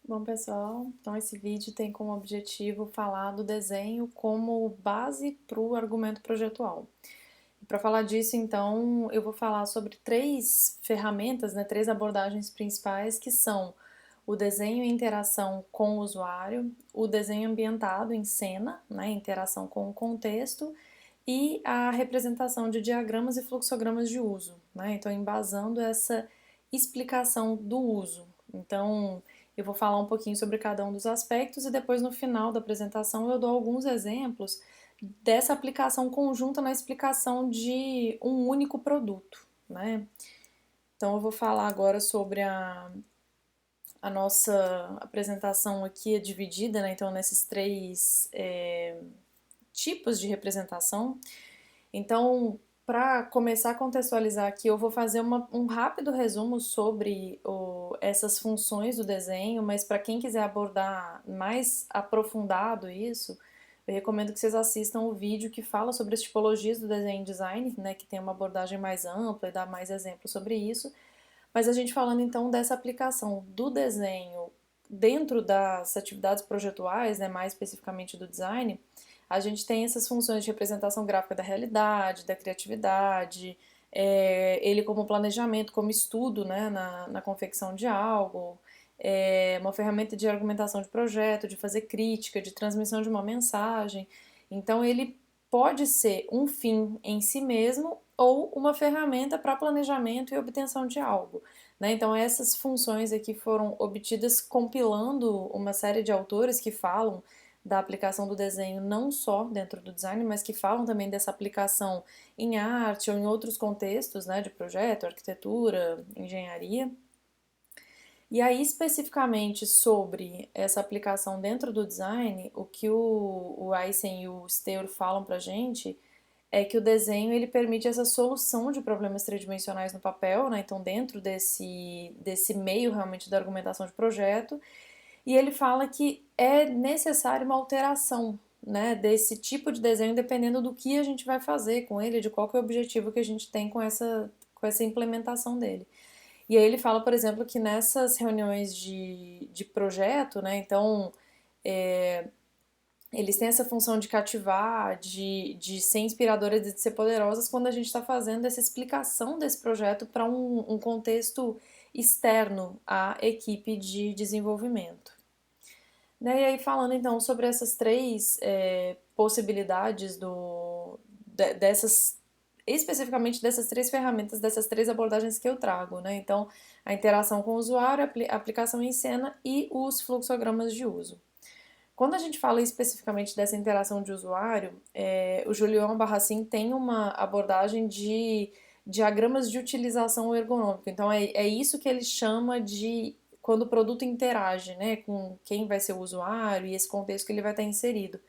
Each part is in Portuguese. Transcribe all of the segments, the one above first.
Bom, pessoal, então esse vídeo tem como objetivo falar do desenho como base para o argumento projetual. Para falar disso, então, eu vou falar sobre três ferramentas, né, três abordagens principais, que são o desenho em interação com o usuário, o desenho ambientado em cena, né, interação com o contexto, e a representação de diagramas e fluxogramas de uso, né, então embasando essa explicação do uso. Então, eu vou falar um pouquinho sobre cada um dos aspectos e depois no final da apresentação eu dou alguns exemplos dessa aplicação conjunta na explicação de um único produto, né? Então eu vou falar agora sobre a nossa apresentação aqui é dividida, né? Então nesses três tipos de representação. Então, para começar a contextualizar aqui, eu vou fazer um rápido resumo sobre essas funções do desenho, mas para quem quiser abordar mais aprofundado isso, eu recomendo que vocês assistam o vídeo que fala sobre as tipologias do desenho design, né, que tem uma abordagem mais ampla e dá mais exemplos sobre isso. Mas a gente falando então dessa aplicação do desenho dentro das atividades projetuais, né, mais especificamente do design, a gente tem essas funções de representação gráfica da realidade, da criatividade, ele como planejamento, como estudo, né, na confecção de algo, uma ferramenta de argumentação de projeto, de fazer crítica, de transmissão de uma mensagem. Então ele pode ser um fim em si mesmo ou uma ferramenta para planejamento e obtenção de algo. Né? Então essas funções aqui foram obtidas compilando uma série de autores que falam da aplicação do desenho não só dentro do design, mas que falam também dessa aplicação em arte ou em outros contextos, né, de projeto, arquitetura, engenharia. E aí, especificamente sobre essa aplicação dentro do design, o que o Eisen e o Steur falam pra gente é que o desenho ele permite essa solução de problemas tridimensionais no papel, né? Então, dentro desse meio realmente da argumentação de projeto, e ele fala que é necessária uma alteração, né, desse tipo de desenho dependendo do que a gente vai fazer com ele, de qual que é o objetivo que a gente tem com essa implementação dele. E aí ele fala, por exemplo, que nessas reuniões de projeto, né, então eles têm essa função de cativar, de ser inspiradoras, de ser poderosas quando a gente está fazendo essa explicação desse projeto para um contexto externo à equipe de desenvolvimento. Né, e aí falando então sobre essas três possibilidades dessas especificamente dessas três ferramentas, dessas três abordagens que eu trago, né? Então, a interação com o usuário, a aplicação em cena e os fluxogramas de uso. Quando a gente fala especificamente dessa interação de usuário, o Julian Barracin tem uma abordagem de diagramas de utilização ergonômica. Então, é isso que ele chama de quando o produto interage, né, com quem vai ser o usuário e esse contexto que ele vai estar inserido.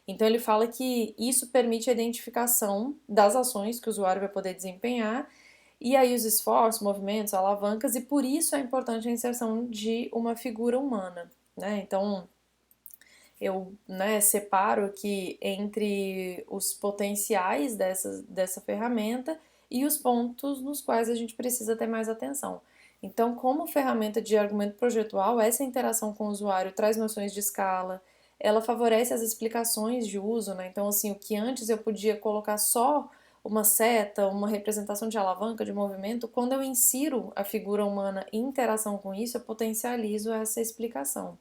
Então, ele fala que isso permite a identificação das ações que o usuário vai poder desempenhar e aí os esforços, movimentos, alavancas, e por isso é importante a inserção de uma figura humana, né? Então, eu, né, separo aqui entre os potenciais dessa ferramenta e os pontos nos quais a gente precisa ter mais atenção. Então, como ferramenta de argumento projetual, essa interação com o usuário traz noções de escala, ela favorece as explicações de uso, né? Então, assim, o que antes eu podia colocar só uma seta, uma representação de alavanca, de movimento, quando eu insiro a figura humana em interação com isso, eu potencializo essa explicação.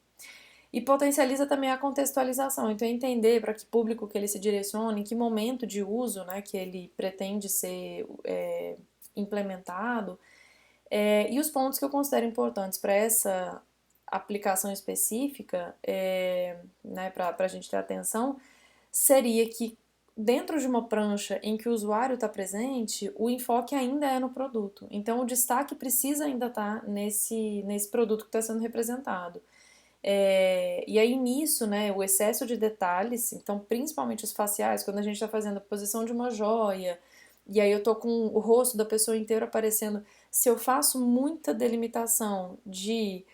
E potencializa também a contextualização, então entender para que público que ele se direciona, em que momento de uso, né, que ele pretende ser implementado, e os pontos que eu considero importantes para essa aplicação específica, né, para a gente ter atenção, seria que dentro de uma prancha em que o usuário está presente, o enfoque ainda é no produto. Então o destaque precisa ainda estar nesse produto que está sendo representado. E aí nisso, né, o excesso de detalhes, então principalmente os faciais, quando a gente está fazendo a posição de uma joia, e aí eu tô com o rosto da pessoa inteira aparecendo, se eu faço muita delimitação de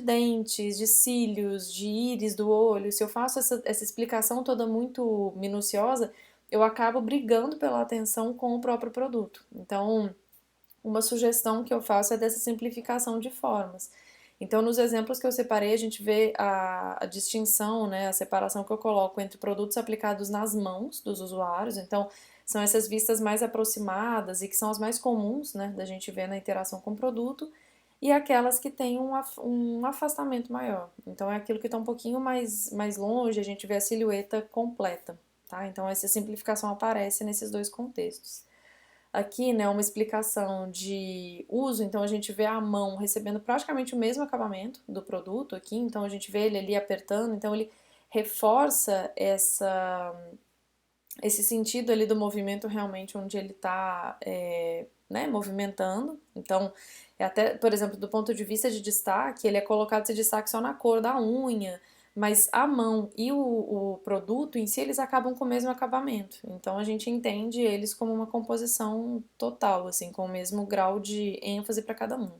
dentes, de cílios, de íris do olho, se eu faço essa explicação toda muito minuciosa, eu acabo brigando pela atenção com o próprio produto. Então, uma sugestão que eu faço é dessa simplificação de formas. Então, nos exemplos que eu separei, a gente vê a distinção, né, a separação que eu coloco entre produtos aplicados nas mãos dos usuários. Então, são essas vistas mais aproximadas e que são as mais comuns, né, da gente ver na interação com o produto, e aquelas que têm um afastamento maior. Então, é aquilo que está um pouquinho mais longe, a gente vê a silhueta completa, tá? Então, essa simplificação aparece nesses dois contextos. Aqui, né, uma explicação de uso, então a gente vê a mão recebendo praticamente o mesmo acabamento do produto aqui, então a gente vê ele ali apertando, então ele reforça esse sentido ali do movimento realmente onde ele está né, movimentando. Então, é até, por exemplo, do ponto de vista de destaque, ele é colocado esse destaque só na cor da unha, mas a mão e o produto em si, eles acabam com o mesmo acabamento. Então, a gente entende eles como uma composição total, assim, com o mesmo grau de ênfase para cada um.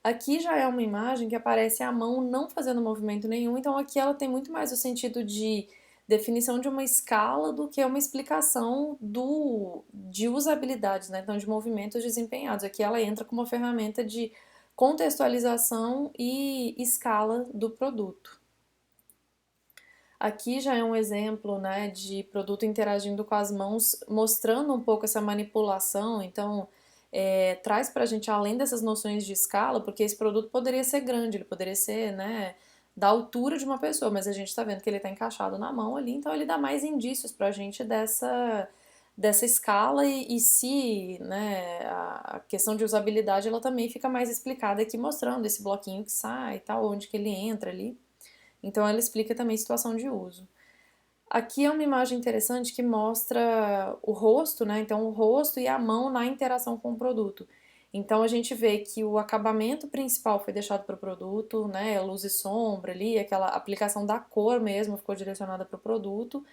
Aqui já é uma imagem que aparece a mão não fazendo movimento nenhum, então aqui ela tem muito mais o sentido de definição de uma escala do que uma explicação de usabilidades, né? Então, de movimentos desempenhados. Aqui ela entra como uma ferramenta de contextualização e escala do produto. Aqui já é um exemplo, né, de produto interagindo com as mãos, mostrando um pouco essa manipulação. Então, traz para a gente, além dessas noções de escala, porque esse produto poderia ser grande, ele poderia ser, né, da altura de uma pessoa, mas a gente está vendo que ele está encaixado na mão ali, então ele dá mais indícios para a gente dessa escala e se, né, a questão de usabilidade ela também fica mais explicada aqui, mostrando esse bloquinho que sai e tal, onde que ele entra ali. Então ela explica também situação de uso. Aqui é uma imagem interessante que mostra o rosto, né? Então o rosto e a mão na interação com o produto. Então a gente vê que o acabamento principal foi deixado para o produto, né? Luz e sombra ali, aquela aplicação da cor mesmo ficou direcionada para o produto.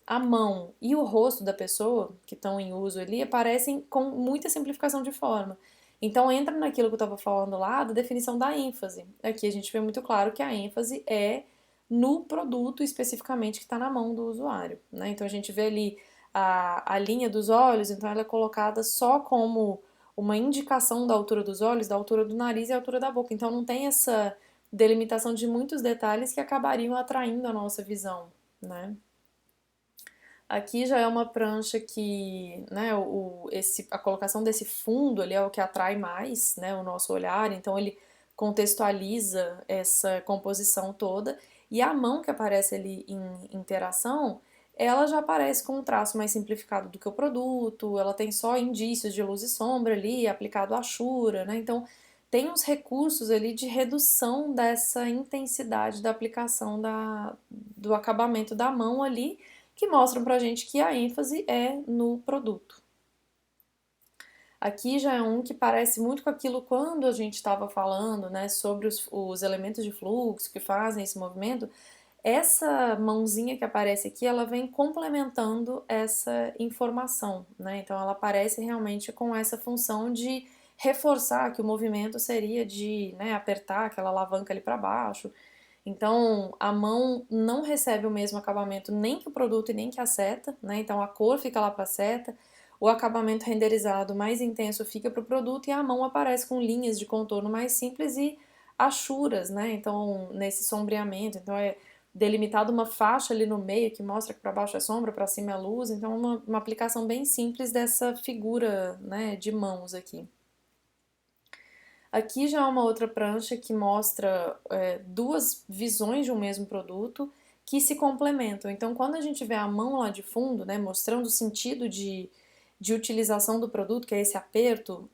A mão e o rosto da pessoa que estão em uso ali aparecem com muita simplificação de forma. Então entra naquilo que eu estava falando lá da definição da ênfase. Aqui a gente vê muito claro que a ênfase é no produto especificamente que está na mão do usuário, né? Então a gente vê ali a linha dos olhos, então ela é colocada só como uma indicação da altura dos olhos, da altura do nariz e da altura da boca. Então não tem essa delimitação de muitos detalhes que acabariam atraindo a nossa visão, né? Aqui já é uma prancha que, né, a colocação desse fundo ali é o que atrai mais, né, o nosso olhar, então ele contextualiza essa composição toda, e a mão que aparece ali em interação, ela já aparece com um traço mais simplificado do que o produto, ela tem só indícios de luz e sombra ali, aplicado à achura, né, então tem uns recursos ali de redução dessa intensidade da aplicação do acabamento da mão ali, que mostram pra gente que a ênfase é no produto. Aqui já é um que parece muito com aquilo quando a gente estava falando, né, sobre os elementos de fluxo que fazem esse movimento. Essa mãozinha que aparece aqui, ela vem complementando essa informação, né? Então ela aparece realmente com essa função de reforçar que o movimento seria de, né, apertar aquela alavanca ali para baixo. Então, a mão não recebe o mesmo acabamento nem que o produto e nem que a seta, né? Então, a cor fica lá para a seta, o acabamento renderizado mais intenso fica para o produto e a mão aparece com linhas de contorno mais simples e achuras, né? Então, nesse sombreamento, então é delimitado uma faixa ali no meio que mostra que para baixo é sombra, para cima é luz, então uma aplicação bem simples dessa figura, né, de mãos aqui. Aqui já é uma outra prancha que mostra duas visões de um mesmo produto que se complementam. Então, quando a gente vê a mão lá de fundo, né, mostrando o sentido de utilização do produto, que é esse aperto,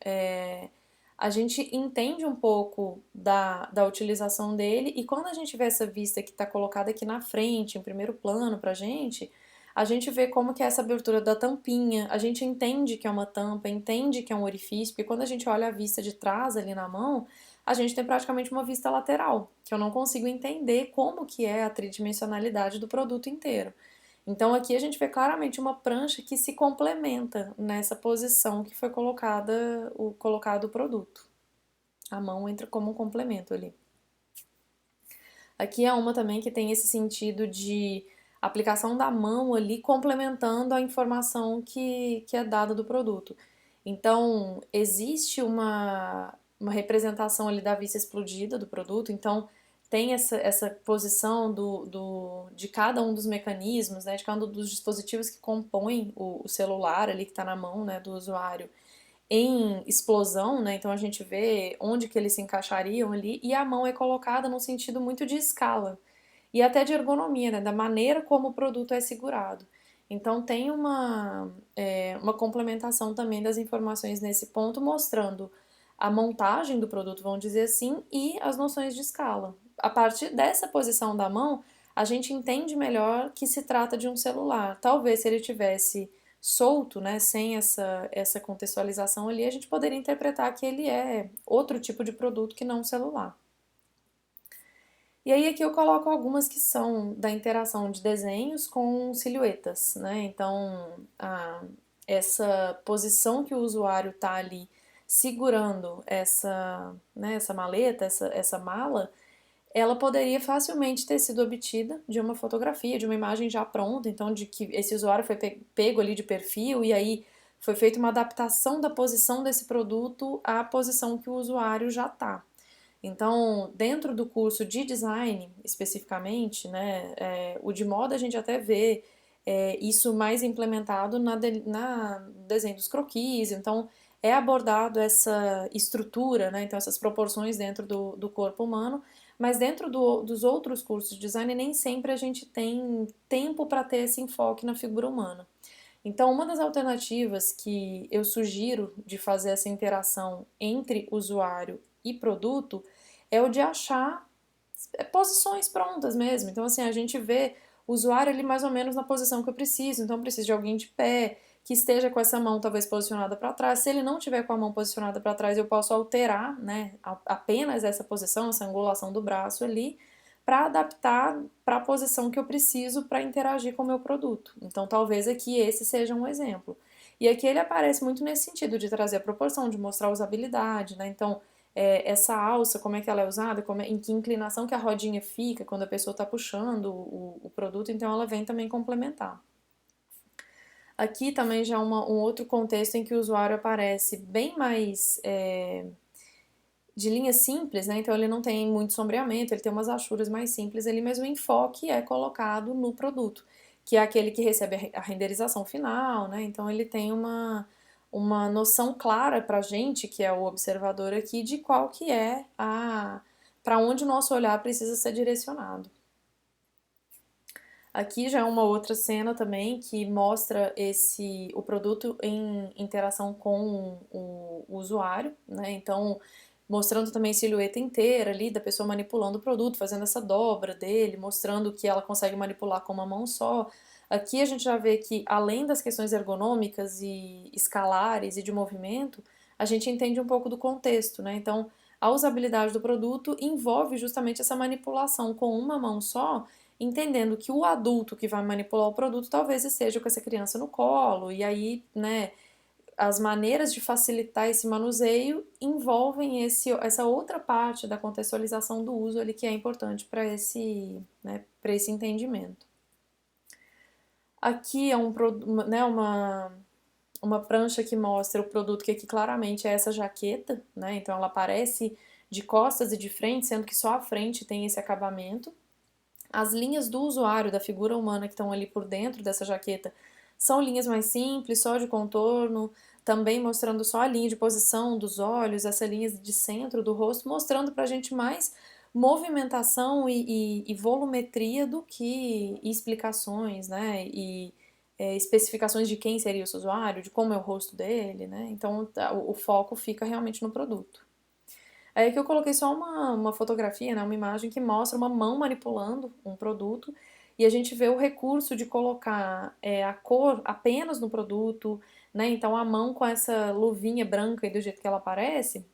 a gente entende um pouco da utilização dele, e quando a gente vê essa vista que está colocada aqui na frente, em primeiro plano pra gente, a gente vê como que é essa abertura da tampinha, a gente entende que é uma tampa, entende que é um orifício, porque quando a gente olha a vista de trás ali na mão, a gente tem praticamente uma vista lateral, que eu não consigo entender como que é a tridimensionalidade do produto inteiro. Então aqui a gente vê claramente uma prancha que se complementa nessa posição que foi colocado o produto. A mão entra como um complemento ali. Aqui é uma também que tem esse sentido de aplicação da mão ali complementando a informação que é dada do produto. Então, existe uma representação ali da vista explodida do produto, então tem essa posição de cada um dos mecanismos, né, de cada um dos dispositivos que compõem o celular ali que está na mão, né, do usuário em explosão, né, então a gente vê onde que eles se encaixariam ali, e a mão é colocada num sentido muito de escala e até de ergonomia, né, da maneira como o produto é segurado. Então tem uma complementação também das informações nesse ponto, mostrando a montagem do produto, vamos dizer assim, e as noções de escala. A partir dessa posição da mão, a gente entende melhor que se trata de um celular. Talvez se ele tivesse solto, né, sem essa contextualização ali, a gente poderia interpretar que ele é outro tipo de produto que não um celular. E aí aqui eu coloco algumas que são da interação de desenhos com silhuetas, né? Então, essa posição que o usuário está ali segurando essa maleta, essa mala, ela poderia facilmente ter sido obtida de uma fotografia, de uma imagem já pronta, então de que esse usuário foi pego ali de perfil e aí foi feita uma adaptação da posição desse produto à posição que o usuário já está. Então, dentro do curso de design, especificamente, né, o de moda a gente até vê isso mais implementado na desenho dos croquis, então é abordado essa estrutura, né, então essas proporções dentro do corpo humano, mas dentro dos outros cursos de design nem sempre a gente tem tempo para ter esse enfoque na figura humana. Então, uma das alternativas que eu sugiro de fazer essa interação entre usuário e produto é o de achar posições prontas mesmo. Então, assim, a gente vê o usuário ali mais ou menos na posição que eu preciso. Então, eu preciso de alguém de pé, que esteja com essa mão talvez posicionada para trás. Se ele não tiver com a mão posicionada para trás, eu posso alterar, né, apenas essa posição, essa angulação do braço ali, para adaptar para a posição que eu preciso para interagir com o meu produto. Então, talvez aqui esse seja um exemplo. E aqui ele aparece muito nesse sentido de trazer a proporção, de mostrar a usabilidade, né? Então, essa alça, como é que ela é usada, em que inclinação que a rodinha fica quando a pessoa está puxando o produto, então ela vem também complementar. Aqui também já um outro contexto em que o usuário aparece bem mais de linha simples, né? Então ele não tem muito sombreamento, ele tem umas achuras mais simples ali, mas o enfoque é colocado no produto, que é aquele que recebe a renderização final, né? Então ele tem uma noção clara pra gente, que é o observador aqui, de qual que é para onde o nosso olhar precisa ser direcionado. Aqui já é uma outra cena também que mostra o produto em interação com o usuário, né? Então, mostrando também a silhueta inteira ali da pessoa manipulando o produto, fazendo essa dobra dele, mostrando que ela consegue manipular com uma mão só. Aqui a gente já vê que, além das questões ergonômicas e escalares e de movimento, a gente entende um pouco do contexto, né? Então, a usabilidade do produto envolve justamente essa manipulação com uma mão só, entendendo que o adulto que vai manipular o produto talvez esteja com essa criança no colo, e aí, né, as maneiras de facilitar esse manuseio envolvem essa outra parte da contextualização do uso ali que é importante para para esse entendimento. Aqui é uma prancha que mostra o produto, que aqui claramente é essa jaqueta, né? Então ela aparece de costas e de frente, sendo que só a frente tem esse acabamento. As linhas do usuário, da figura humana que estão ali por dentro dessa jaqueta, são linhas mais simples, só de contorno, também mostrando só a linha de posição dos olhos, essa linha de centro do rosto, mostrando pra gente mais movimentação e volumetria do que explicações, né? E especificações de quem seria esse usuário, de como é o rosto dele, né? Então o foco fica realmente no produto. É que eu coloquei só uma fotografia, né, uma imagem que mostra uma mão manipulando um produto e a gente vê o recurso de colocar a cor apenas no produto, né? Então a mão com essa luvinha branca e do jeito que ela aparece,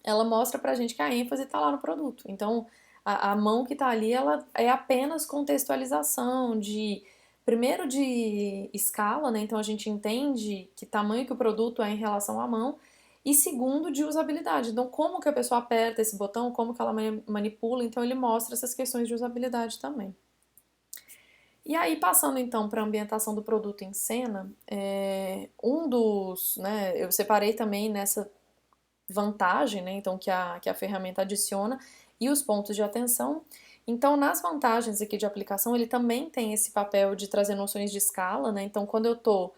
ela mostra pra gente que a ênfase tá lá no produto. Então a mão que tá ali, ela é apenas contextualização primeiro de escala, né? Então a gente entende que tamanho que o produto é em relação à mão, e segundo, de usabilidade. Então, como que a pessoa aperta esse botão, como que ela manipula, então ele mostra essas questões de usabilidade também. E aí, passando então para a ambientação do produto em cena, eu separei também vantagem, né, então que a ferramenta adiciona, e os pontos de atenção. Então, nas vantagens aqui de aplicação, ele também tem esse papel de trazer noções de escala, né? Então, quando eu estou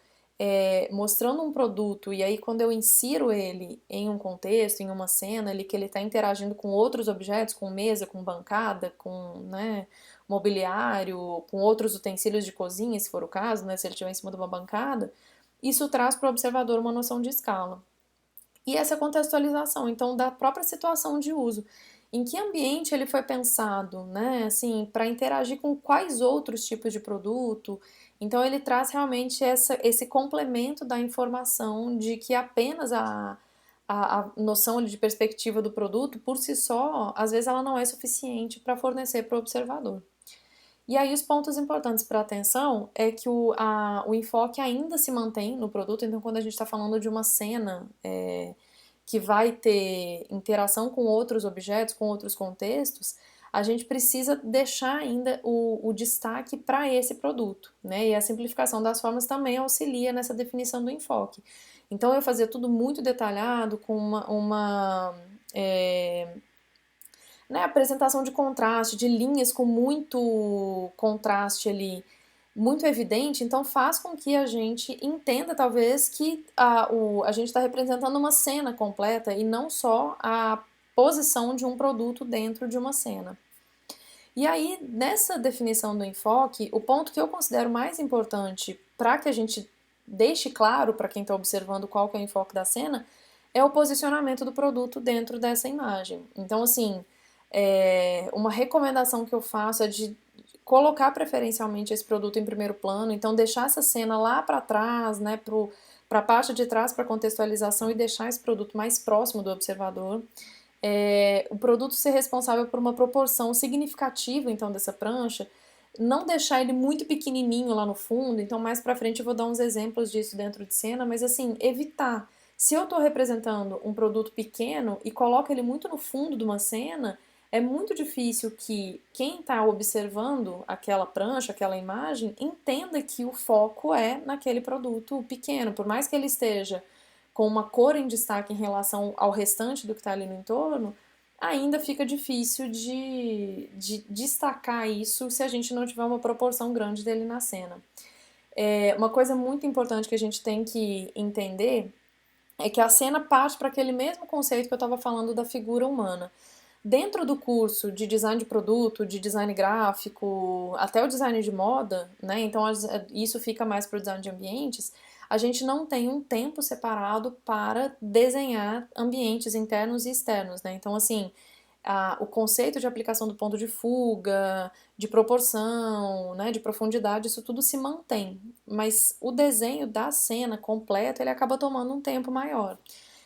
mostrando um produto e aí quando eu insiro ele em um contexto, em uma cena, ali que ele está interagindo com outros objetos, com mesa, com bancada, com, né, mobiliário, com outros utensílios de cozinha, se for o caso, né, se ele estiver em cima de uma bancada, isso traz para o observador uma noção de escala. E essa contextualização, então, da própria situação de uso. Em que ambiente ele foi pensado, né? Assim, para interagir com quais outros tipos de produto. Então, ele traz realmente esse complemento da informação de que apenas a noção de perspectiva do produto, por si só, às vezes ela não é suficiente para fornecer para o observador. E aí os pontos importantes para atenção é que o enfoque ainda se mantém no produto, então quando a gente está falando de uma cena que vai ter interação com outros objetos, com outros contextos, a gente precisa deixar ainda o destaque para esse produto, né? E a simplificação das formas também auxilia nessa definição do enfoque. Então eu fazia tudo muito detalhado, com né, apresentação de contraste, de linhas com muito contraste ali, muito evidente, então faz com que a gente entenda talvez que a gente está representando uma cena completa e não só a posição de um produto dentro de uma cena. E aí, nessa definição do enfoque, o ponto que eu considero mais importante para que a gente deixe claro para quem está observando qual que é o enfoque da cena é o posicionamento do produto dentro dessa imagem. Então, assim, uma recomendação que eu faço é de colocar preferencialmente esse produto em primeiro plano, então deixar essa cena lá para trás, né, para a parte de trás para contextualização e deixar esse produto mais próximo do observador. O produto ser responsável por uma proporção significativa então dessa prancha, não deixar ele muito pequenininho lá no fundo, então mais pra frente eu vou dar uns exemplos disso dentro de cena, mas assim, evitar. Se eu estou representando um produto pequeno e coloco ele muito no fundo de uma cena, é muito difícil que quem está observando aquela prancha, aquela imagem, entenda que o foco é naquele produto pequeno, por mais que ele esteja com uma cor em destaque em relação ao restante do que está ali no entorno, ainda fica difícil de destacar isso se a gente não tiver uma proporção grande dele na cena. Uma coisa muito importante que a gente tem que entender é que a cena parte para aquele mesmo conceito que eu estava falando da figura humana. Dentro do curso de design de produto, de design gráfico, até o design de moda, né? Então isso fica mais para o design de ambientes. A gente não tem um tempo separado para desenhar ambientes internos e externos, né? Então, assim, o conceito de aplicação do ponto de fuga, de proporção, né, de profundidade, isso tudo se mantém. Mas o desenho da cena completa, ele acaba tomando um tempo maior.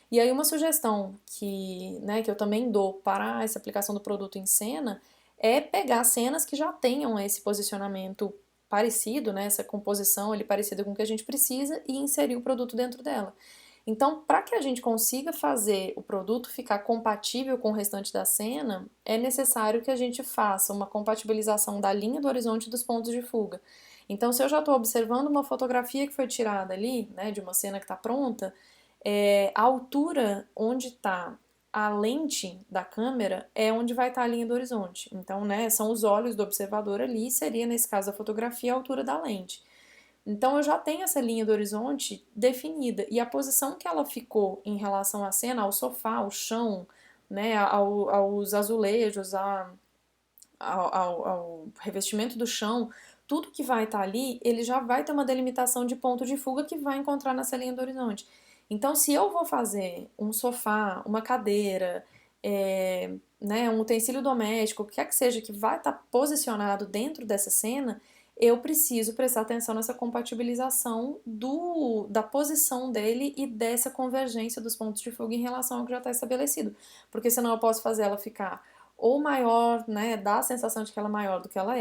E aí uma sugestão né, que eu também dou para essa aplicação do produto em cena é pegar cenas que já tenham esse posicionamento parecido, né, essa composição ali parecida com o que a gente precisa e inserir o produto dentro dela. Então, para que a gente consiga fazer o produto ficar compatível com o restante da cena, é necessário que a gente faça uma compatibilização da linha do horizonte e dos pontos de fuga. Então, se eu já estou observando uma fotografia que foi tirada ali, né, de uma cena que está pronta, a altura onde está a lente da câmera é onde vai estar a linha do horizonte. Então, né, são os olhos do observador ali, seria, nesse caso da fotografia, a altura da lente. Então eu já tenho essa linha do horizonte definida e a posição que ela ficou em relação à cena, ao sofá, ao chão, né, aos azulejos, ao revestimento do chão, tudo que vai estar ali, ele já vai ter uma delimitação de ponto de fuga que vai encontrar nessa linha do horizonte. Então, se eu vou fazer um sofá, uma cadeira, né, um utensílio doméstico, o que quer que seja que vai estar posicionado dentro dessa cena, eu preciso prestar atenção nessa compatibilização da posição dele e dessa convergência dos pontos de fuga em relação ao que já está estabelecido. Porque senão eu posso fazer ela ficar ou maior, né, dá a sensação de que ela é maior do que ela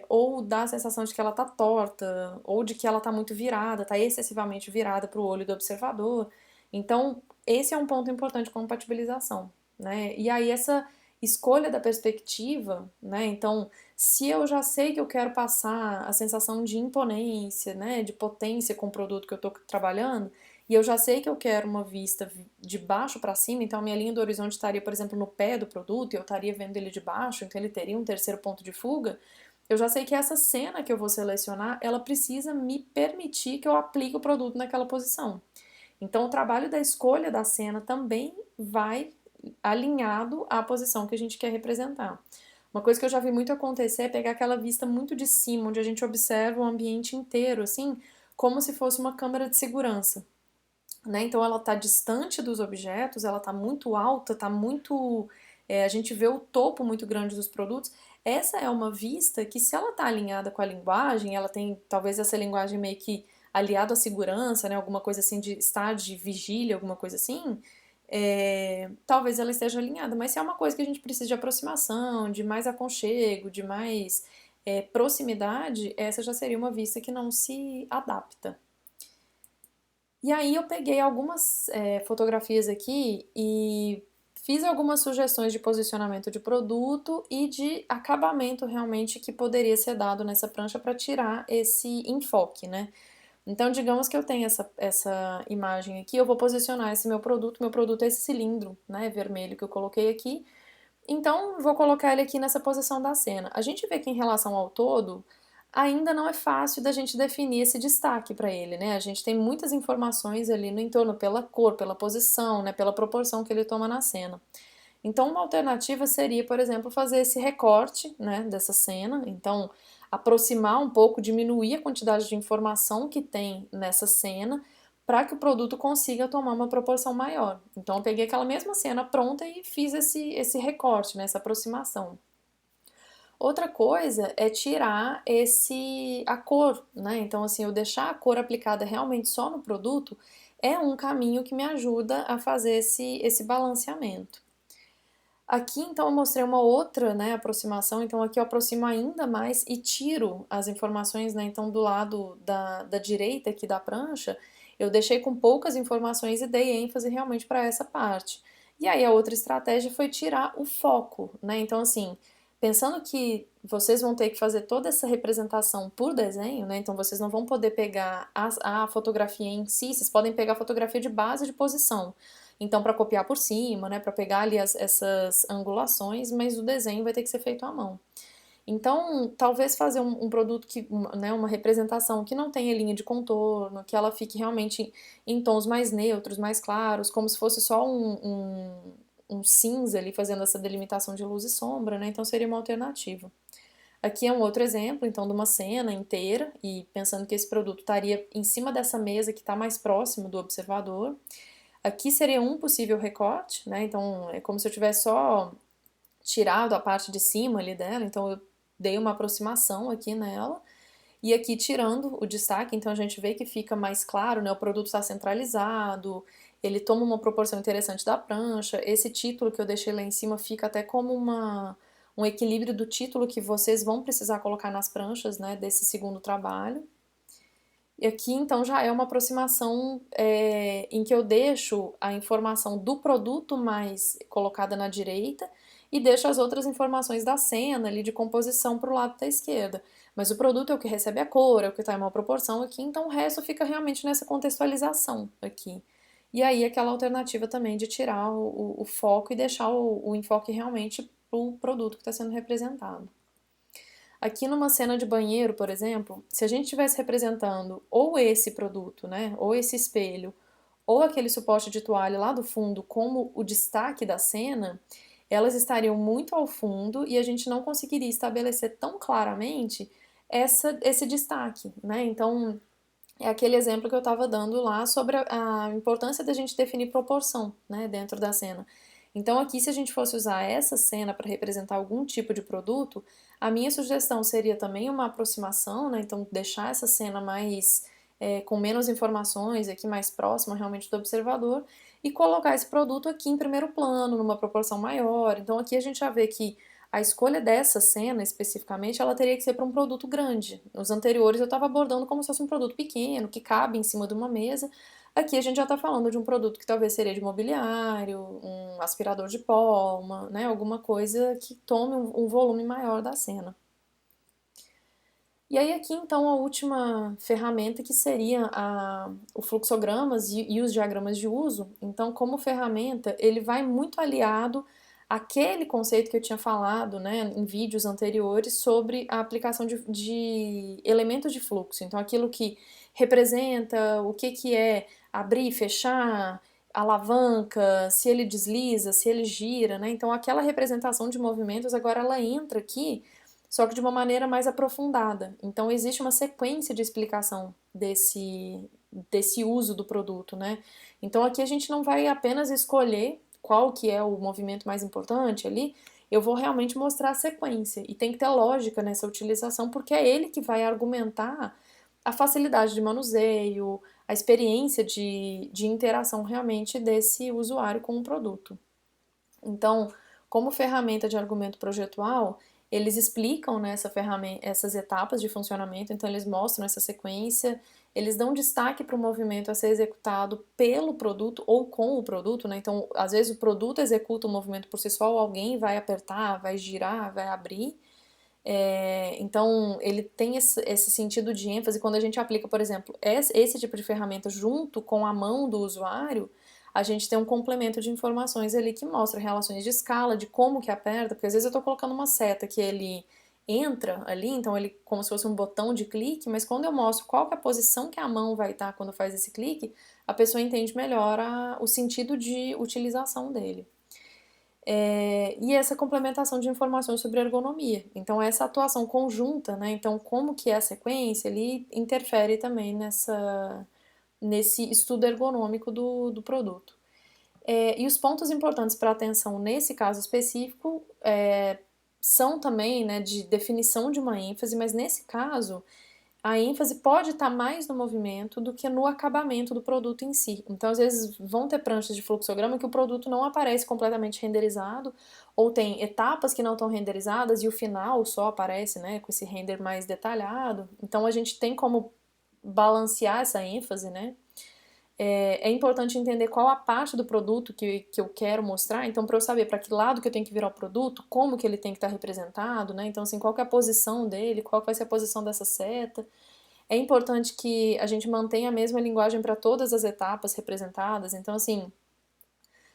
ou dá a sensação de que ela tá torta, ou de que ela tá muito virada, tá excessivamente virada para o olho do observador. Então, esse é um ponto importante de compatibilização, né? E aí essa escolha da perspectiva, né? Então, se eu já sei que eu quero passar a sensação de imponência, né, de potência com o produto que eu estou trabalhando, e eu já sei que eu quero uma vista de baixo para cima, então a minha linha do horizonte estaria, por exemplo, no pé do produto, e eu estaria vendo ele de baixo, então ele teria um terceiro ponto de fuga, eu já sei que essa cena que eu vou selecionar, ela precisa me permitir que eu aplique o produto naquela posição. Então, o trabalho da escolha da cena também vai alinhado à posição que a gente quer representar. Uma coisa que eu já vi muito acontecer é pegar aquela vista muito de cima, onde a gente observa o ambiente inteiro, assim, como se fosse uma câmera de segurança, né? Então, ela está distante dos objetos, ela está muito alta, está muito. A gente vê o topo muito grande dos produtos. Essa é uma vista que, se ela está alinhada com a linguagem, ela tem talvez essa linguagem meio que aliado à segurança, né? Alguma coisa assim de estar de vigília, alguma coisa assim. Talvez ela esteja alinhada, mas se é uma coisa que a gente precisa de aproximação, de mais aconchego, de mais proximidade, essa já seria uma vista que não se adapta. E aí eu peguei algumas fotografias aqui e fiz algumas sugestões de posicionamento de produto e de acabamento realmente que poderia ser dado nessa prancha para tirar esse enfoque, né? Então, digamos que eu tenho essa imagem aqui, eu vou posicionar esse meu produto é esse cilindro, né, vermelho que eu coloquei aqui, então vou colocar ele aqui nessa posição da cena. A gente vê que em relação ao todo, ainda não é fácil da gente definir esse destaque para ele, né? A gente tem muitas informações ali no entorno, pela cor, pela posição, né, pela proporção que ele toma na cena. Então, uma alternativa seria, por exemplo, fazer esse recorte, né, dessa cena. Então, aproximar um pouco, diminuir a quantidade de informação que tem nessa cena para que o produto consiga tomar uma proporção maior. Então, eu peguei aquela mesma cena pronta e fiz esse recorte, né, essa aproximação. Outra coisa é tirar a cor, né? Então, assim, eu deixar a cor aplicada realmente só no produto é um caminho que me ajuda a fazer esse balanceamento. Aqui, então, eu mostrei uma outra, né, aproximação. Então, aqui eu aproximo ainda mais e tiro as informações, né? Então, do lado da direita aqui da prancha, eu deixei com poucas informações e dei ênfase realmente para essa parte. E aí, a outra estratégia foi tirar o foco, né? Então, assim, pensando que vocês vão ter que fazer toda essa representação por desenho, né? Então, vocês não vão poder pegar a fotografia em si, vocês podem pegar a fotografia de base de posição. Então, para copiar por cima, né, para pegar ali essas angulações, mas o desenho vai ter que ser feito à mão. Então, talvez fazer um produto né, uma representação que não tenha linha de contorno, que ela fique realmente em tons mais neutros, mais claros, como se fosse só um cinza ali fazendo essa delimitação de luz e sombra, né? Então seria uma alternativa. Aqui é um outro exemplo, então, de uma cena inteira, e pensando que esse produto estaria em cima dessa mesa que está mais próximo do observador. Aqui seria um possível recorte, né? Então é como se eu tivesse só tirado a parte de cima ali dela, então eu dei uma aproximação aqui nela. E aqui tirando o destaque, então a gente vê que fica mais claro, né? O produto está centralizado, ele toma uma proporção interessante da prancha. Esse título que eu deixei lá em cima fica até como um equilíbrio do título que vocês vão precisar colocar nas pranchas, né? Desse segundo trabalho. E aqui, então, já é uma aproximação em que eu deixo a informação do produto mais colocada na direita e deixo as outras informações da cena ali de composição para o lado da esquerda. Mas o produto é o que recebe a cor, é o que está em uma proporção aqui, então o resto fica realmente nessa contextualização aqui. E aí aquela alternativa também de tirar o foco e deixar o enfoque realmente para o produto que está sendo representado. Aqui numa cena de banheiro, por exemplo, se a gente estivesse representando ou esse produto, né, ou esse espelho, ou aquele suporte de toalha lá do fundo como o destaque da cena, elas estariam muito ao fundo e a gente não conseguiria estabelecer tão claramente esse destaque, né? Então, é aquele exemplo que eu estava dando lá sobre a importância da gente definir proporção, né, dentro da cena. Então, aqui, se a gente fosse usar essa cena para representar algum tipo de produto, a minha sugestão seria também uma aproximação, né? Então, deixar essa cena mais com menos informações, aqui mais próxima realmente do observador, e colocar esse produto aqui em primeiro plano, numa proporção maior. Então, aqui a gente já vê que a escolha dessa cena especificamente, ela teria que ser para um produto grande. Nos anteriores eu estava abordando como se fosse um produto pequeno, que cabe em cima de uma mesa. Aqui a gente já está falando de um produto que talvez seria de mobiliário, um aspirador de pó, né, alguma coisa que tome um volume maior da cena. E aí aqui então a última ferramenta que seria o fluxogramas e os diagramas de uso. Então, como ferramenta, ele vai muito aliado àquele conceito que eu tinha falado, né, em vídeos anteriores sobre a aplicação de elementos de fluxo. Então, aquilo que representa o que é abrir, fechar, alavanca, se ele desliza, se ele gira, né? Então, aquela representação de movimentos agora ela entra aqui só que de uma maneira mais aprofundada. Então existe uma sequência de explicação desse uso do produto, né? Então aqui a gente não vai apenas escolher qual que é o movimento mais importante ali, eu vou realmente mostrar a sequência e tem que ter lógica nessa utilização porque é ele que vai argumentar a facilidade de manuseio, a experiência de interação realmente desse usuário com o produto. Então, como ferramenta de argumento projetual, eles explicam, né, essas etapas de funcionamento, então eles mostram essa sequência, eles dão destaque para o movimento a ser executado pelo produto ou com o produto, né? Então, às vezes o produto executa o movimento por si só, ou alguém vai apertar, vai girar, vai abrir. Então, ele tem esse sentido de ênfase quando a gente aplica, por exemplo, esse tipo de ferramenta junto com a mão do usuário, a gente tem um complemento de informações ali que mostra relações de escala, de como que aperta, porque às vezes eu estou colocando uma seta que ele entra ali, então ele como se fosse um botão de clique, mas quando eu mostro qual que é a posição que a mão vai estar quando faz esse clique, a pessoa entende melhor o sentido de utilização dele. E essa complementação de informações sobre ergonomia. Então, essa atuação conjunta, né? Então, como que é a sequência, ele interfere também nesse estudo ergonômico do produto. E os pontos importantes para atenção nesse caso específico são também, né, de definição de uma ênfase, mas nesse caso a ênfase pode estar mais no movimento do que no acabamento do produto em si. Então, às vezes, vão ter pranchas de fluxograma que o produto não aparece completamente renderizado, ou tem etapas que não estão renderizadas e o final só aparece, né, com esse render mais detalhado. Então, a gente tem como balancear essa ênfase, né? É importante entender qual a parte do produto que eu quero mostrar, então para eu saber para que lado que eu tenho que virar o produto, como que ele tem que estar representado, né? Então, assim, qual que é a posição dele, qual que vai ser a posição dessa seta. É importante que a gente mantenha a mesma linguagem para todas as etapas representadas, então, assim,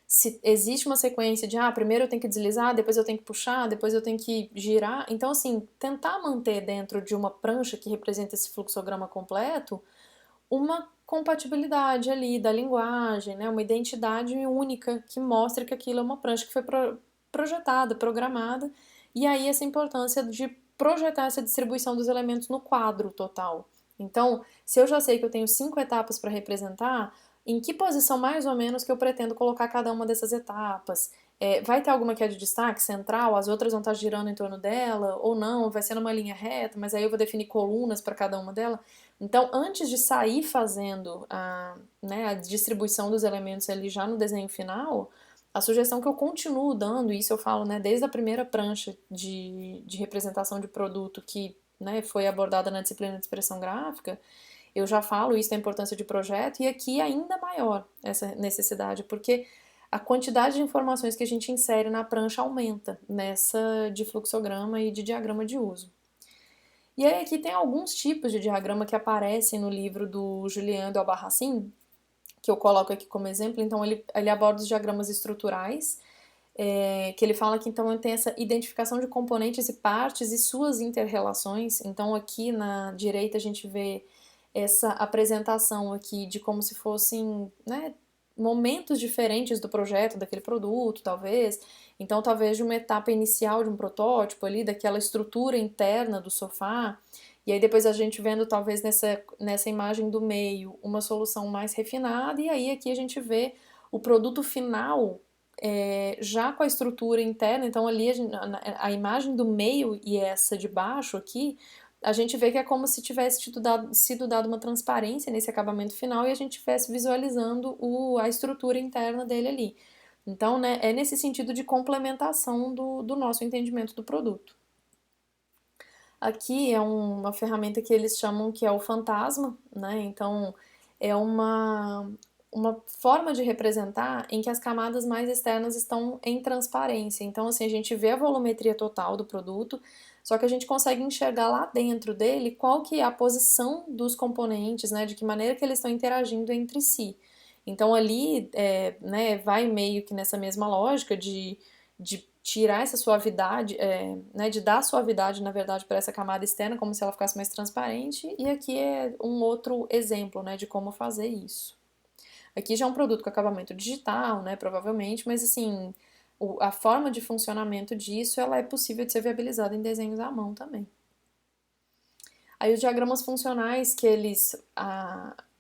se existe uma sequência de, primeiro eu tenho que deslizar, depois eu tenho que puxar, depois eu tenho que girar, então, assim, tentar manter dentro de uma prancha que representa esse fluxograma completo, uma compatibilidade ali da linguagem, né? Uma identidade única que mostre que aquilo é uma prancha que foi projetada, programada, e aí essa importância de projetar essa distribuição dos elementos no quadro total. Então, se eu já sei que eu tenho 5 etapas para representar, em que posição mais ou menos que eu pretendo colocar cada uma dessas etapas? Vai ter alguma que é de destaque central, as outras vão estar girando em torno dela, ou não, vai ser numa linha reta, mas aí eu vou definir colunas para cada uma delas. Então, antes de sair fazendo né, a distribuição dos elementos ali já no desenho final, a sugestão que eu continuo dando, e isso eu falo né, desde a primeira prancha de representação de produto que né, foi abordada na disciplina de expressão gráfica, eu já falo isso da importância de projeto, e aqui é ainda maior essa necessidade, porque a quantidade de informações que a gente insere na prancha aumenta nessa de fluxograma e de diagrama de uso. E aí aqui tem alguns tipos de diagrama que aparecem no livro do Julien de Albarracin, que eu coloco aqui como exemplo. Então ele aborda os diagramas estruturais, que ele fala que então tem essa identificação de componentes e partes e suas interrelações. Então aqui na direita a gente vê essa apresentação aqui de como se fossem né, momentos diferentes do projeto, daquele produto, talvez. Então, talvez de uma etapa inicial de um protótipo ali, daquela estrutura interna do sofá, e aí depois a gente vendo talvez nessa imagem do meio uma solução mais refinada, e aí aqui a gente vê o produto final já com a estrutura interna, então ali a imagem do meio e essa de baixo aqui, a gente vê que é como se tivesse sido dado uma transparência nesse acabamento final e a gente estivesse visualizando a estrutura interna dele ali. Então, né, é nesse sentido de complementação do nosso entendimento do produto. Aqui é uma ferramenta que eles chamam que é o fantasma, né? Então, é uma forma de representar em que as camadas mais externas estão em transparência. Então, assim, a gente vê a volumetria total do produto, só que a gente consegue enxergar lá dentro dele qual que é a posição dos componentes, né, de que maneira que eles estão interagindo entre si. Então, ali, né, vai meio que nessa mesma lógica de tirar essa suavidade, né, de dar suavidade, na verdade, para essa camada externa, como se ela ficasse mais transparente, e aqui é um outro exemplo, né, de como fazer isso. Aqui já é um produto com acabamento digital, né, provavelmente, mas assim, a forma de funcionamento disso, ela é possível de ser viabilizada em desenhos à mão também. Aí os diagramas funcionais que eles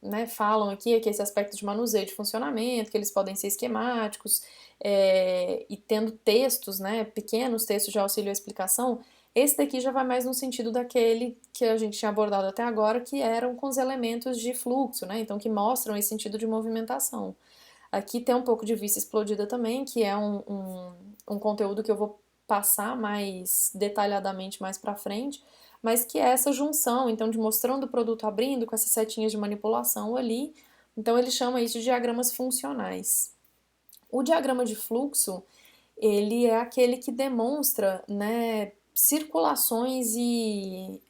né, falam aqui é que esse aspecto de manuseio de funcionamento, que eles podem ser esquemáticos, e tendo textos, né, pequenos textos de auxílio à explicação, esse daqui já vai mais no sentido daquele que a gente tinha abordado até agora, que eram com os elementos de fluxo, né, então que mostram esse sentido de movimentação. Aqui tem um pouco de vista explodida também, que é um conteúdo que eu vou passar mais detalhadamente mais pra frente, mas que é essa junção, então, de mostrando o produto abrindo com essas setinhas de manipulação ali. Então, ele chama isso de diagramas funcionais. O diagrama de fluxo, ele é aquele que demonstra, né, circulações e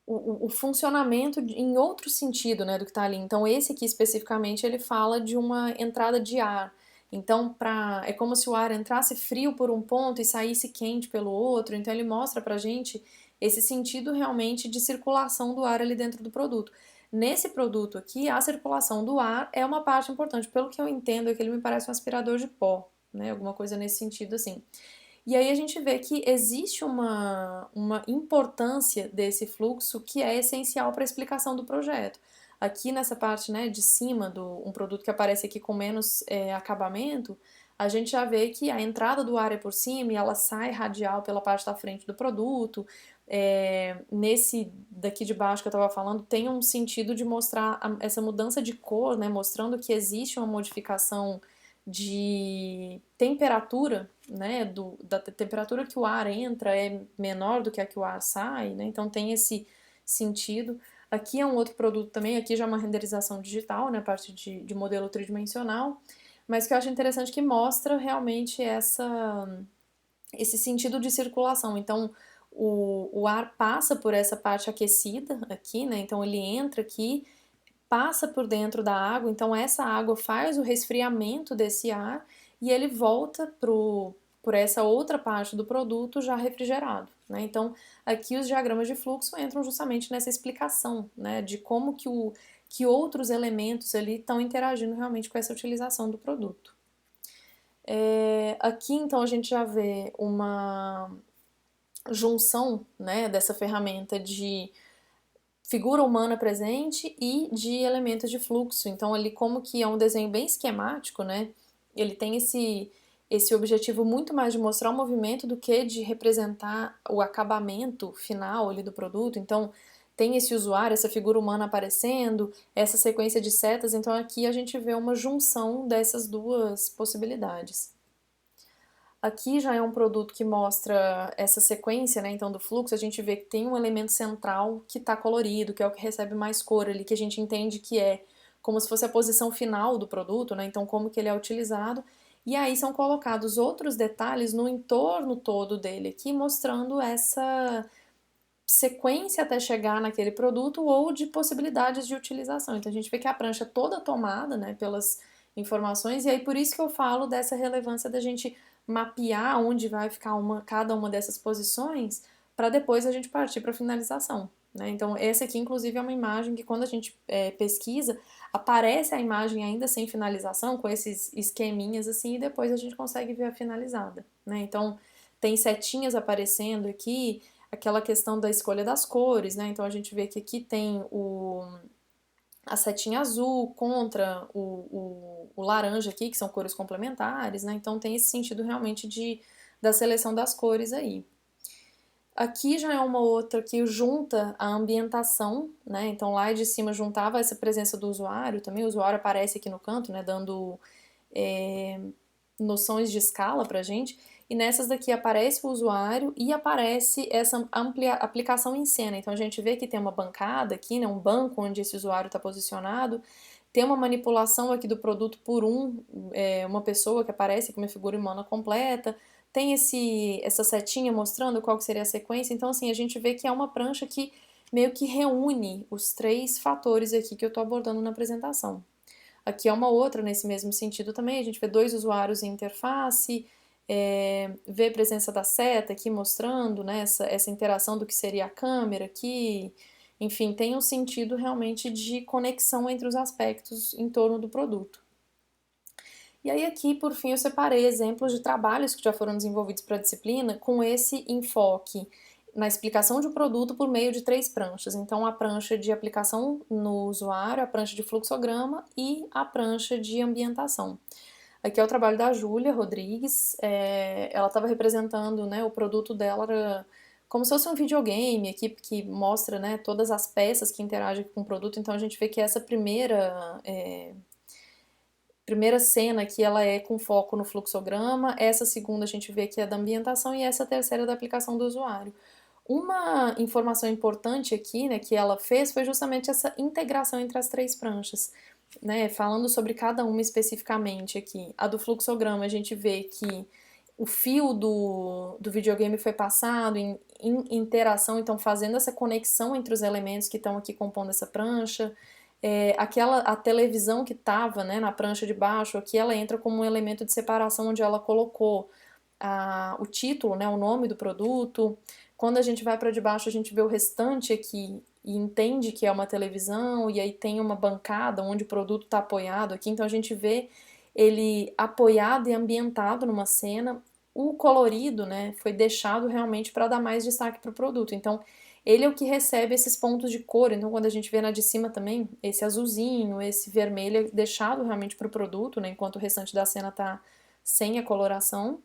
o funcionamento em outro sentido, né, do que está ali. Então, esse aqui especificamente ele fala de uma entrada de ar. Então, é como se o ar entrasse frio por um ponto e saísse quente pelo outro. Então, ele mostra pra gente esse sentido realmente de circulação do ar ali dentro do produto. Nesse produto aqui, a circulação do ar é uma parte importante. Pelo que eu entendo, é que ele me parece um aspirador de pó, né? Alguma coisa nesse sentido assim. E aí a gente vê que existe uma importância desse fluxo que é essencial para a explicação do projeto. Aqui nessa parte, né, de cima do um produto que aparece aqui com menos acabamento, a gente já vê que a entrada do ar é por cima e ela sai radial pela parte da frente do produto. Nesse daqui de baixo que eu estava falando, tem um sentido de mostrar essa mudança de cor, né, mostrando que existe uma modificação de temperatura, né, da temperatura que o ar entra é menor do que a que o ar sai, né, então tem esse sentido. Aqui é um outro produto também, aqui já é uma renderização digital, né, a parte de modelo tridimensional, mas que eu acho interessante que mostra realmente esse sentido de circulação. Então, o ar passa por essa parte aquecida aqui, né, então ele entra aqui, passa por dentro da água, então essa água faz o resfriamento desse ar e ele volta por essa outra parte do produto já refrigerado, né? Então, aqui os diagramas de fluxo entram justamente nessa explicação, né, de como que outros elementos ali estão interagindo realmente com essa utilização do produto. Aqui, então, a gente já vê uma junção, né, dessa ferramenta de figura humana presente e de elementos de fluxo. Então, ali como que é um desenho bem esquemático, né? Ele tem esse objetivo muito mais de mostrar o movimento do que de representar o acabamento final ali do produto. Então, tem esse usuário, essa figura humana aparecendo, essa sequência de setas. Então, aqui a gente vê uma junção dessas duas possibilidades. Aqui já é um produto que mostra essa sequência, né, então do fluxo, a gente vê que tem um elemento central que está colorido, que é o que recebe mais cor ali, que a gente entende que é como se fosse a posição final do produto, né, então como que ele é utilizado, e aí são colocados outros detalhes no entorno todo dele aqui, mostrando essa sequência até chegar naquele produto ou de possibilidades de utilização. Então a gente vê que a prancha é toda tomada, né, pelas informações, e aí por isso que eu falo dessa relevância da gente mapear onde vai ficar cada uma dessas posições, para depois a gente partir para a finalização. Né? Então, essa aqui, inclusive, é uma imagem que, quando a gente pesquisa, aparece a imagem ainda sem finalização, com esses esqueminhas assim, e depois a gente consegue ver a finalizada. Né? Então, tem setinhas aparecendo aqui, aquela questão da escolha das cores, né? Então, a gente vê que aqui tem a setinha azul contra o laranja aqui, que são cores complementares, né? Então tem esse sentido realmente da seleção das cores aí. Aqui já é uma outra que junta a ambientação, né? Então lá de cima juntava essa presença do usuário também, o usuário aparece aqui no canto, né? Dando noções de escala pra gente. E nessas daqui aparece o usuário e aparece essa aplicação em cena. Então a gente vê que tem uma bancada aqui, né, um banco onde esse usuário está posicionado, Tem uma manipulação aqui do produto por uma pessoa que aparece com uma figura humana completa, tem essa setinha mostrando qual que seria a sequência, então assim, a gente vê que é uma prancha que meio que reúne os três fatores aqui que eu estou abordando na apresentação. Aqui é uma outra nesse mesmo sentido também, a gente vê dois usuários em interface, vê a presença da seta aqui mostrando, né, essa interação do que seria a câmera aqui, enfim, tem um sentido realmente de conexão entre os aspectos em torno do produto. E aí aqui, por fim, eu separei exemplos de trabalhos que já foram desenvolvidos para a disciplina com esse enfoque na explicação de um produto por meio de três pranchas. Então, a prancha de aplicação no usuário, a prancha de fluxograma e a prancha de ambientação. Aqui é o trabalho da Júlia Rodrigues, ela estava representando, né, o produto dela era como se fosse um videogame aqui, que mostra, né, todas as peças que interagem com o produto, então a gente vê que essa primeira cena aqui ela é com foco no fluxograma, essa segunda a gente vê que é da ambientação e essa terceira é da aplicação do usuário. Uma informação importante aqui, né, que ela fez foi justamente essa integração entre as três pranchas, né, falando sobre cada uma especificamente aqui. A do fluxograma a gente vê que o fio do videogame foi passado em interação, então fazendo essa conexão entre os elementos que estão aqui compondo essa prancha. A televisão que estava, né, na prancha de baixo, aqui ela entra como um elemento de separação onde ela colocou o título, né, o nome do produto. Quando a gente vai para debaixo, a gente vê o restante aqui e entende que é uma televisão, e aí tem uma bancada onde o produto está apoiado aqui, então a gente vê ele apoiado e ambientado numa cena. O colorido, né, foi deixado realmente para dar mais destaque para o produto. Então, ele é o que recebe esses pontos de cor. Então, quando a gente vê na de cima também, esse azulzinho, esse vermelho é deixado realmente para o produto, né, enquanto o restante da cena está sem a coloração.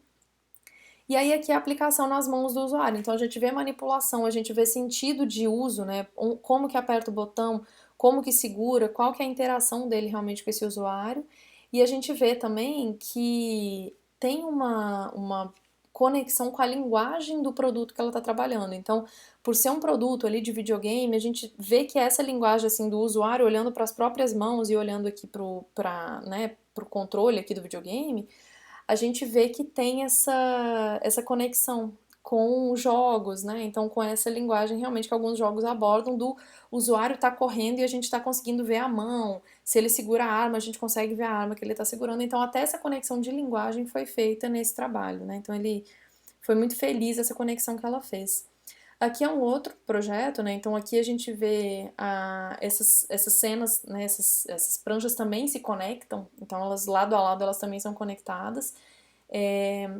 E aí aqui é a aplicação nas mãos do usuário. Então a gente vê manipulação, a gente vê sentido de uso, né? Como que aperta o botão, como que segura, qual que é a interação dele realmente com esse usuário. E a gente vê também que tem uma conexão com a linguagem do produto que ela está trabalhando. Então, por ser um produto ali de videogame, a gente vê que essa linguagem assim do usuário olhando para as próprias mãos e olhando aqui para, né, pro controle aqui do videogame, a gente vê que tem essa conexão com jogos, né? Então, com essa linguagem realmente que alguns jogos abordam do usuário estar correndo e a gente está conseguindo ver a mão. Se ele segura a arma, a gente consegue ver a arma que ele está segurando. Então, até essa conexão de linguagem foi feita nesse trabalho, né? Então, ele foi muito feliz essa conexão que ela fez. Aqui é um outro projeto, né? Então aqui a gente vê essas cenas, né? Essas pranchas também se conectam, então elas lado a lado elas também são conectadas.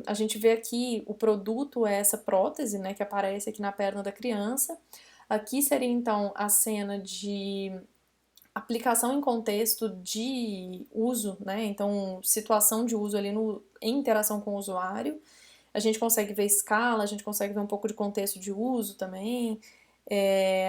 A gente vê aqui o produto é essa prótese, né? Que aparece aqui na perna da criança. Aqui seria então a cena de aplicação em contexto de uso, né? Então situação de uso ali em interação com o usuário. A gente consegue ver escala, a gente consegue ver um pouco de contexto de uso também.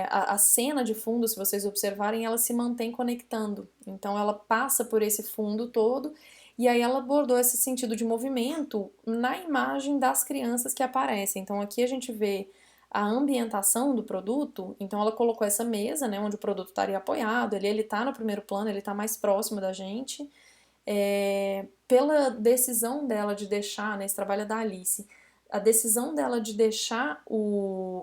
A cena de fundo, se vocês observarem, ela se mantém conectando. Então ela passa por esse fundo todo e aí ela abordou esse sentido de movimento na imagem das crianças que aparecem. Então aqui a gente vê a ambientação do produto, então ela colocou essa mesa, né, onde o produto estaria apoiado, ele está no primeiro plano, ele está mais próximo da gente, pela decisão dela de deixar, né, esse trabalho é da Alice, a decisão dela de deixar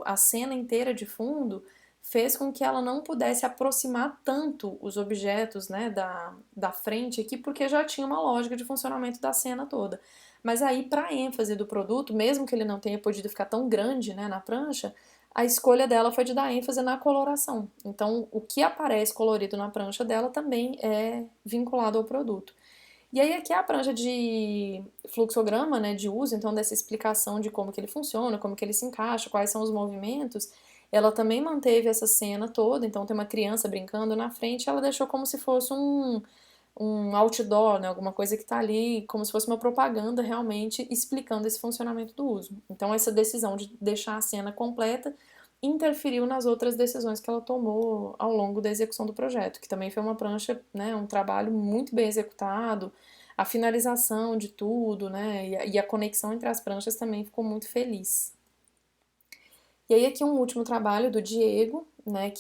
a cena inteira de fundo fez com que ela não pudesse aproximar tanto os objetos, né, da frente aqui, porque já tinha uma lógica de funcionamento da cena toda. Mas aí, para ênfase do produto, mesmo que ele não tenha podido ficar tão grande, né, na prancha, a escolha dela foi de dar ênfase na coloração. Então, o que aparece colorido na prancha dela também é vinculado ao produto. E aí aqui é a prancha de fluxograma, né, de uso, então dessa explicação de como que ele funciona, como que ele se encaixa, quais são os movimentos, ela também manteve essa cena toda, então tem uma criança brincando na frente, ela deixou como se fosse um outdoor, né, alguma coisa que está ali, como se fosse uma propaganda realmente explicando esse funcionamento do uso. Então essa decisão de deixar a cena completa interferiu nas outras decisões que ela tomou ao longo da execução do projeto, que também foi uma prancha, né, um trabalho muito bem executado, a finalização de tudo, né, e a conexão entre as pranchas também ficou muito feliz. E aí aqui um último trabalho do Diego, né,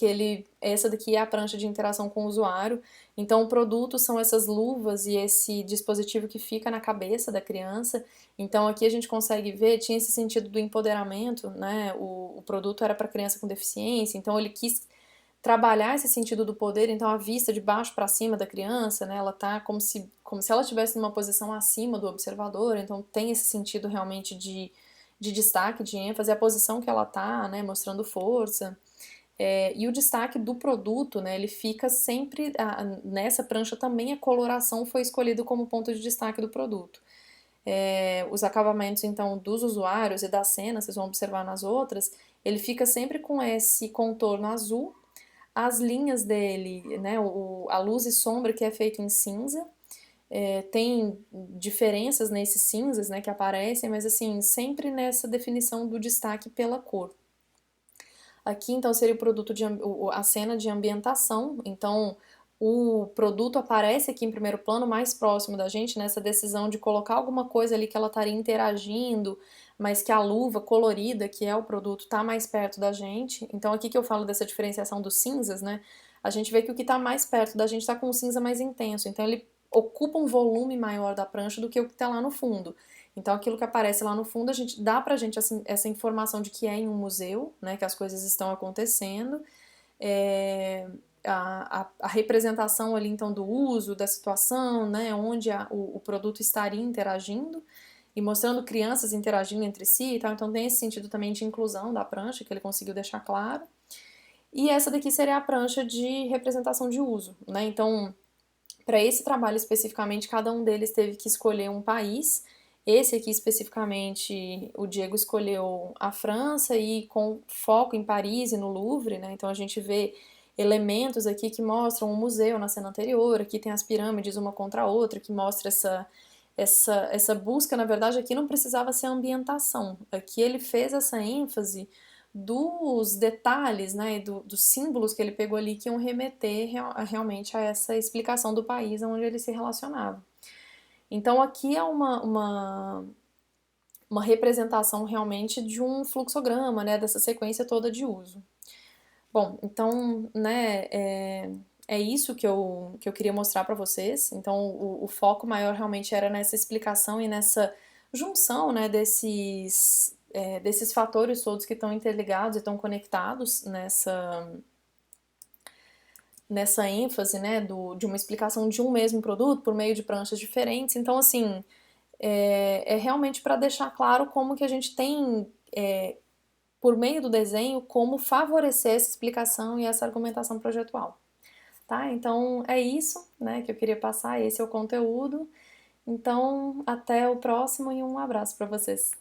essa daqui é a prancha de interação com o usuário. Então, o produto são essas luvas e esse dispositivo que fica na cabeça da criança. Então, aqui a gente consegue ver, tinha esse sentido do empoderamento, né, o produto era para criança com deficiência, então ele quis trabalhar esse sentido do poder, então a vista de baixo para cima da criança, né, ela tá como se ela estivesse numa posição acima do observador, então tem esse sentido realmente de destaque, de ênfase, a posição que ela tá, né, mostrando força. E o destaque do produto, né, ele fica sempre, nessa prancha também a coloração foi escolhido como ponto de destaque do produto. Os acabamentos, então, dos usuários e da cena, vocês vão observar nas outras, ele fica sempre com esse contorno azul, as linhas dele, né, a luz e sombra que é feito em cinza, tem diferenças nesses cinzas, né, que aparecem, mas assim, sempre nessa definição do destaque pela cor. Aqui, então, seria o produto a cena de ambientação, então o produto aparece aqui em primeiro plano, mais próximo da gente, nessa decisão de colocar alguma coisa ali que ela estaria interagindo, mas que a luva colorida, que é o produto, está mais perto da gente. Então, aqui que eu falo dessa diferenciação dos cinzas, né? A gente vê que o que está mais perto da gente está com um cinza mais intenso, então ele ocupa um volume maior da prancha do que o que está lá no fundo. Então, aquilo que aparece lá no fundo, dá pra gente essa informação de que é em um museu, né, que as coisas estão acontecendo, a representação ali, então, do uso, da situação, né, onde o produto estaria interagindo, e mostrando crianças interagindo entre si e tal, então tem esse sentido também de inclusão da prancha, que ele conseguiu deixar claro. E essa daqui seria a prancha de representação de uso, né, então, para esse trabalho especificamente, cada um deles teve que escolher um país. Esse aqui especificamente, o Diego escolheu a França e com foco em Paris e no Louvre, né? Então a gente vê elementos aqui que mostram um museu na cena anterior, aqui tem as pirâmides uma contra a outra, que mostra essa busca, na verdade, aqui não precisava ser ambientação. Aqui ele fez essa ênfase dos detalhes, né, dos símbolos que ele pegou ali que iam remeter realmente a essa explicação do país onde ele se relacionava. Então aqui é uma representação realmente de um fluxograma, né, dessa sequência toda de uso. Bom, então, né, é isso que eu queria mostrar para vocês. Então, o foco maior realmente era nessa explicação e nessa junção, né, desses fatores todos que estão interligados e estão conectados nessa ênfase, né, de uma explicação de um mesmo produto por meio de pranchas diferentes. Então, assim, é realmente para deixar claro como que a gente tem, por meio do desenho, como favorecer essa explicação e essa argumentação projetual. Tá? Então é isso, né, que eu queria passar, esse é o conteúdo. Então, até o próximo e um abraço para vocês.